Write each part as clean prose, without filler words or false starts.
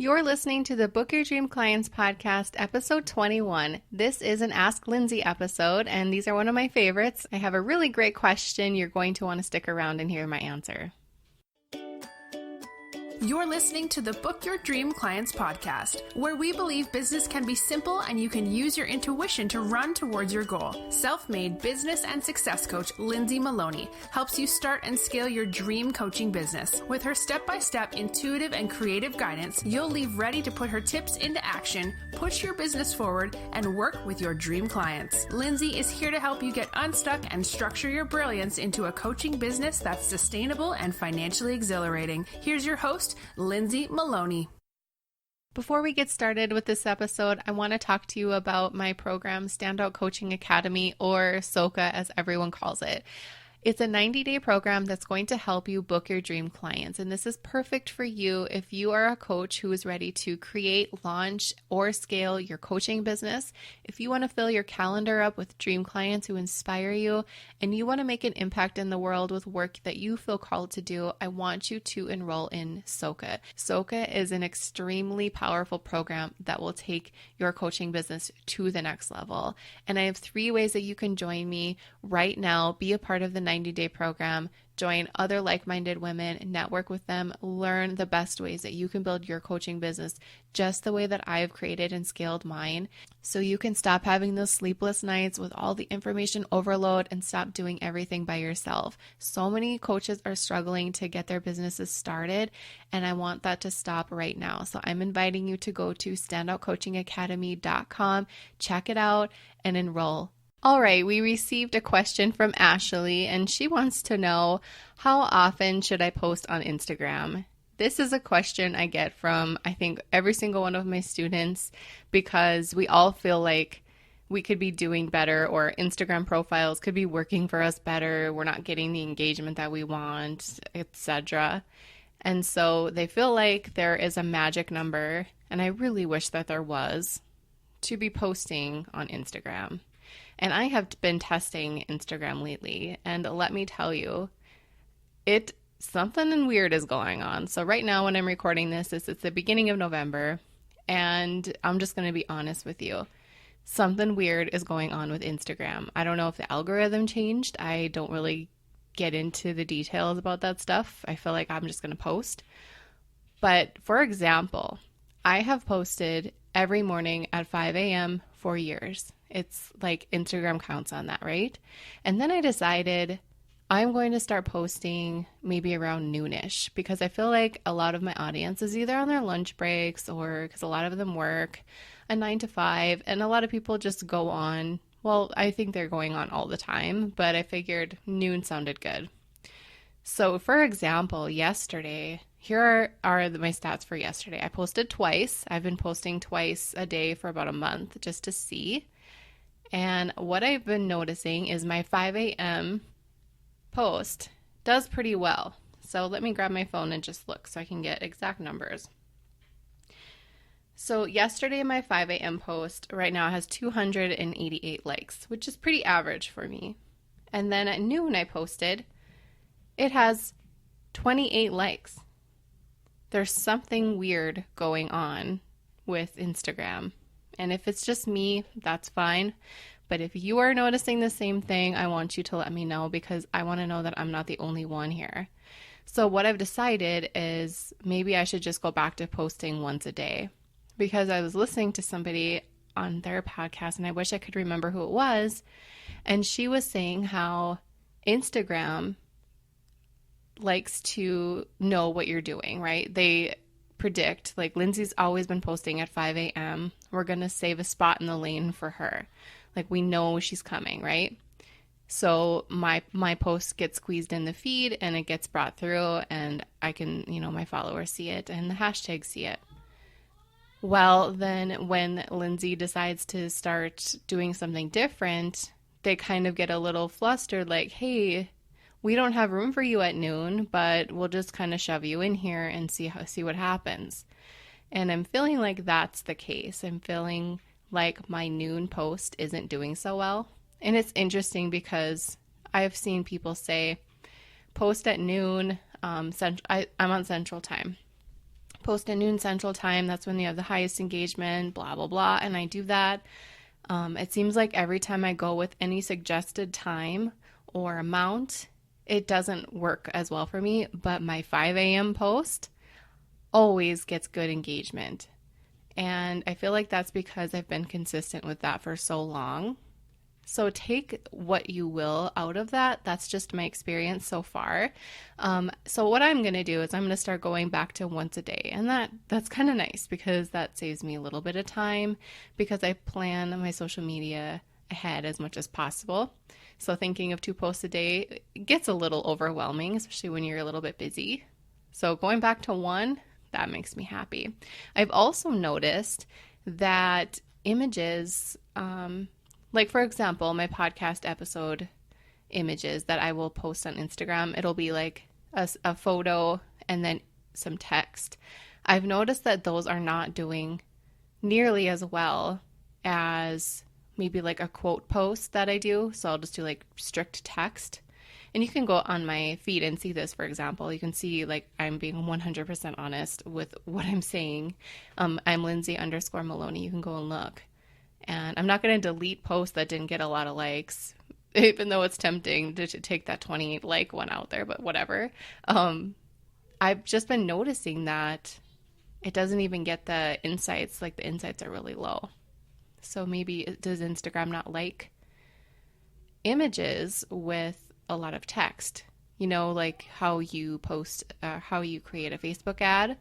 You're listening to the Book Your Dream Clients podcast, episode 21. This is an Ask Lindsay episode, and these are one of my favorites. I have a really great question. You're going to want to stick around and hear my answer. You're listening to the Book Your Dream Clients podcast, where we believe business can be simple and you can use your intuition to run towards your goal. Self-made business and success coach Lindsay Maloney helps you start and scale your dream coaching business. With her step-by-step intuitive and creative guidance, you'll leave ready to put her tips into action, push your business forward, and work with your dream clients. Lindsay is here to help you get unstuck and structure your brilliance into a coaching business that's sustainable and financially exhilarating. Here's your host, Lindsay Maloney. Before we get started with this episode, I want to talk to you about my program, Standout Coaching Academy, or SOCA as everyone calls it. It's a 90-day program that's going to help you book your dream clients. And this is perfect for you if you are a coach who is ready to create, launch, or scale your coaching business. If you want to fill your calendar up with dream clients who inspire you, and you want to make an impact in the world with work that you feel called to do, I want you to enroll in SOCA. SOCA is an extremely powerful program that will take your coaching business to the next level. And I have 3 ways that you can join me right now, be a part of the 90-day program, join other like-minded women, network with them, learn the best ways that you can build your coaching business just the way that I've created and scaled mine, so you can stop having those sleepless nights with all the information overload and stop doing everything by yourself. So many coaches are struggling to get their businesses started, and I want that to stop right now. So I'm inviting you to go to standoutcoachingacademy.com, check it out, and enroll. All right, we received a question from Ashley, and she wants to know, how often should I post on Instagram? This is a question I get from, I think, every single one of my students, because we all feel like we could be doing better, or Instagram profiles could be working for us better. We're not getting the engagement that we want, etc. And so they feel like there is a magic number, and I really wish that there was, to be posting on Instagram. And I have been testing Instagram lately, and let me tell you, something weird is going on. So right now when I'm recording this, it's the beginning of November, and I'm just going to be honest with you. Something weird is going on with Instagram. I don't know if the algorithm changed. I don't really get into the details about that stuff. I feel like I'm just going to post. But for example, I have posted every morning at 5 a.m. for years. It's like Instagram counts on that, right? And then I decided I'm going to start posting maybe around noonish, because I feel like a lot of my audience is either on their lunch breaks, or because a lot of them work a 9 to 5, and a lot of people just go on. Well, I think they're going on all the time, but I figured noon sounded good. So for example, yesterday, here are my stats for yesterday. I posted twice. I've been posting twice a day for about a month just to see. And what I've been noticing is my 5 a.m. post does pretty well. So let me grab my phone and just look so I can get exact numbers. So yesterday, my 5 a.m. post right now has 288 likes, which is pretty average for me. And then at noon I posted, it has 28 likes. There's something weird going on with Instagram. And if it's just me, that's fine. But if you are noticing the same thing, I want you to let me know, because I want to know that I'm not the only one here. So what I've decided is maybe I should just go back to posting once a day, because I was listening to somebody on their podcast, and I wish I could remember who it was. And she was saying how Instagram likes to know what you're doing, right? They predict, like, Lindsay's always been posting at 5 a.m. We're going to save a spot in the lane for her. Like, we know she's coming, right? So my post gets squeezed in the feed, and it gets brought through, and I can, my followers see it and the hashtags see it. Well, then when Lindsay decides to start doing something different, they kind of get a little flustered, like, hey, we don't have room for you at noon, but we'll just kind of shove you in here and see what happens. And I'm feeling like that's the case. I'm feeling like my noon post isn't doing so well. And it's interesting because I've seen people say, post at noon, I'm on Central Time. post at noon Central Time. That's when you have the highest engagement, blah, blah, blah. And I do that. It seems like every time I go with any suggested time or amount, it doesn't work as well for me. But my 5 a.m. post always gets good engagement. And I feel like that's because I've been consistent with that for so long. So take what you will out of that. That's just my experience so far. So what I'm going to do is I'm going to start going back to once a day. And that's kind of nice because that saves me a little bit of time because I plan my social media ahead as much as possible. So thinking of 2 posts a day gets a little overwhelming, especially when you're a little bit busy. So going back to 1, that makes me happy. I've also noticed that images, like for example, my podcast episode images that I will post on Instagram, it'll be like a photo and then some text. I've noticed that those are not doing nearly as well as maybe like a quote post that I do. So I'll just do like strict text. And you can go on my feed and see this, for example. You can see like I'm being 100% honest with what I'm saying. I'm Lindsay_Maloney. You can go and look. And I'm not going to delete posts that didn't get a lot of likes, even though it's tempting to take that 28 like one out there, but whatever. I've just been noticing that it doesn't even get the insights. Like the insights are really low. So maybe does Instagram not like images with a lot of text? You know, like how you post, how you create a Facebook ad,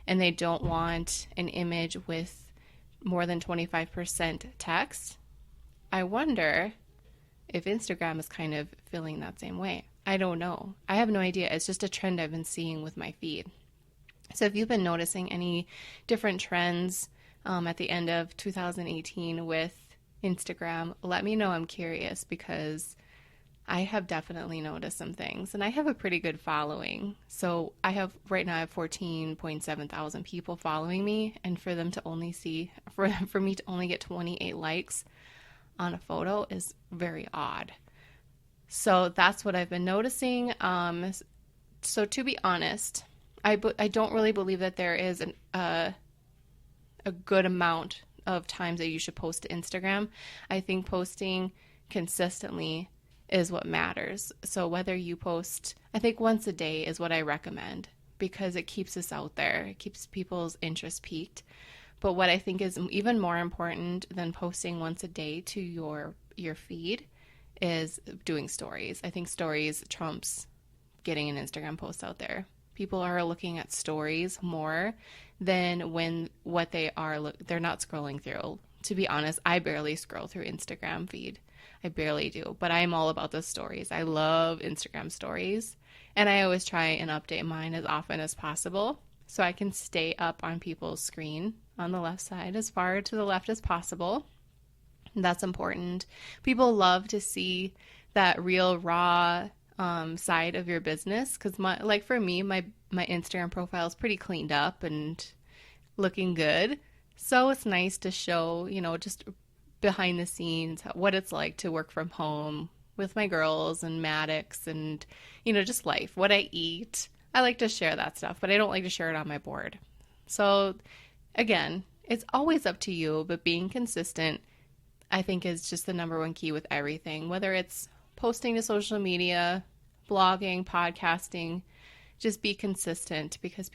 and they don't want an image with more than 25% text. I wonder if Instagram is kind of feeling that same way. I don't know. I have no idea. It's just a trend I've been seeing with my feed. So if you've been noticing any different trends at the end of 2018 with Instagram, let me know. I'm curious because I have definitely noticed some things, and I have a pretty good following. So right now I have 14.7 thousand people following me, and for them to only for me to only get 28 likes on a photo is very odd. So that's what I've been noticing. So to be honest, I don't really believe that there is a good amount of times that you should post to Instagram. I think posting consistently is what matters. So whether you post, I think once a day is what I recommend because it keeps us out there. It keeps people's interest peaked. But what I think is even more important than posting once a day to your feed is doing stories. I think stories trumps getting an Instagram post out there. People are looking at stories more than they're not scrolling through. To be honest, I barely scroll through Instagram feed. I barely do, but I'm all about the stories. I love Instagram stories, and I always try and update mine as often as possible so I can stay up on people's screen on the left side as far to the left as possible. That's important. People love to see that real raw side of your business because like for me, my Instagram profile is pretty cleaned up and looking good. So it's nice to show, just behind the scenes, what it's like to work from home with my girls and Maddox and, just life, what I eat. I like to share that stuff, but I don't like to share it on my board. So again, it's always up to you, but being consistent, I think, is just the number one key with everything, whether it's posting to social media, blogging, podcasting. Just be consistent because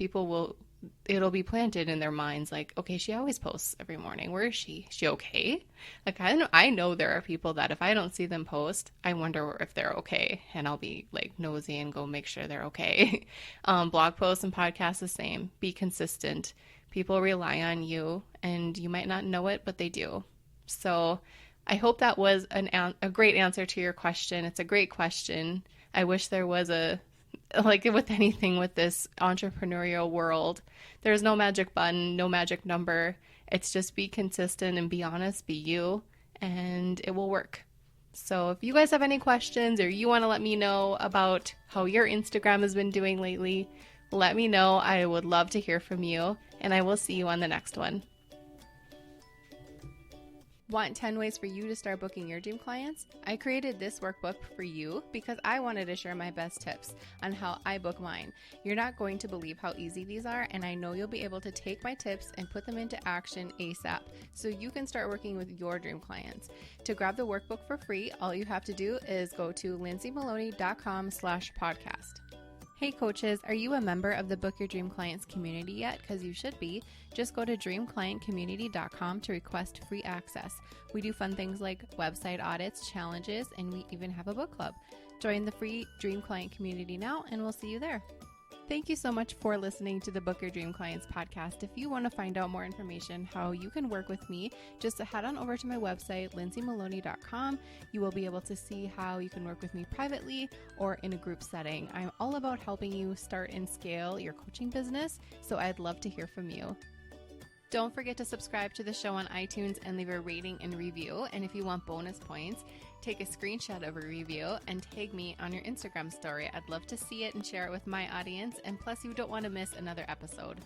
it'll be planted in their minds like, okay, she always posts every morning. Where is she? Is she okay? Like, I know there are people that if I don't see them post, I wonder if they're okay. And I'll be like nosy and go make sure they're okay. Blog posts and podcasts, the same. Be consistent. People rely on you and you might not know it, but they do. So I hope that was a great answer to your question. It's a great question. I wish there was like with anything with this entrepreneurial world, there's no magic button, no magic number. It's just be consistent and be honest, be you, and it will work. So if you guys have any questions or you want to let me know about how your Instagram has been doing lately, let me know. I would love to hear from you, and I will see you on the next one. Want 10 ways for you to start booking your dream clients? I created this workbook for you because I wanted to share my best tips on how I book mine. You're not going to believe how easy these are, and I know you'll be able to take my tips and put them into action ASAP so you can start working with your dream clients. To grab the workbook for free, all you have to do is go to lindsaymaloney.com/podcast. Hey coaches, are you a member of the Book Your Dream Clients community yet? Because you should be. Just go to dreamclientcommunity.com to request free access. We do fun things like website audits, challenges, and we even have a book club. Join the free Dream Client community now, and we'll see you there. Thank you so much for listening to the Book Your Dream Clients podcast. If you want to find out more information how you can work with me, just head on over to my website, lindsaymaloney.com. You will be able to see how you can work with me privately or in a group setting. I'm all about helping you start and scale your coaching business, so I'd love to hear from you. Don't forget to subscribe to the show on iTunes and leave a rating and review. And if you want bonus points, take a screenshot of a review and tag me on your Instagram story. I'd love to see it and share it with my audience. And plus, you don't want to miss another episode.